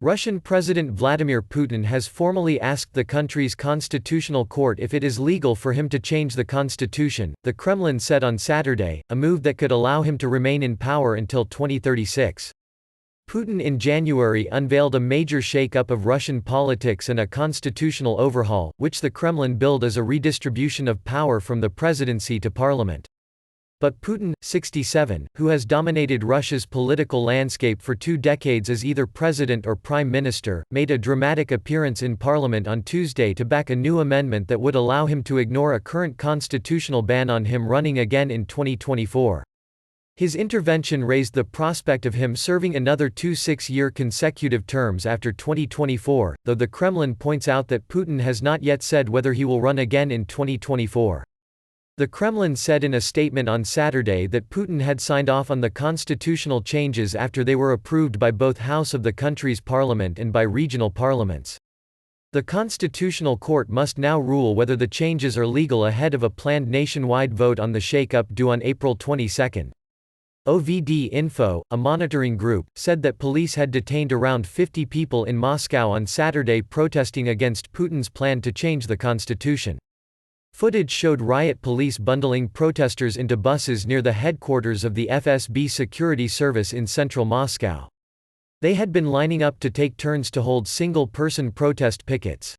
Russian President Vladimir Putin has formally asked the country's constitutional court if it is legal for him to change the constitution, the Kremlin said on Saturday, a move that could allow him to remain in power until 2036. Putin in January unveiled a major shake-up of Russian politics and a constitutional overhaul, which the Kremlin billed as a redistribution of power from the presidency to parliament. But Putin, 67, who has dominated Russia's political landscape for 2 decades as either president or prime minister, made a dramatic appearance in parliament on Tuesday to back a new amendment that would allow him to ignore a current constitutional ban on him running again in 2024. His intervention raised the prospect of him serving another 2 6-year consecutive terms after 2024, though the Kremlin points out that Putin has not yet said whether he will run again in 2024. The Kremlin said in a statement on Saturday that Putin had signed off on the constitutional changes after they were approved by both House of the country's parliament and by regional parliaments. The Constitutional Court must now rule whether the changes are legal ahead of a planned nationwide vote on the shake-up due on April 22. OVD Info, a monitoring group, said that police had detained around 50 people in Moscow on Saturday protesting against Putin's plan to change the constitution. Footage showed riot police bundling protesters into buses near the headquarters of the FSB security service in central Moscow. They had been lining up to take turns to hold single-person protest pickets.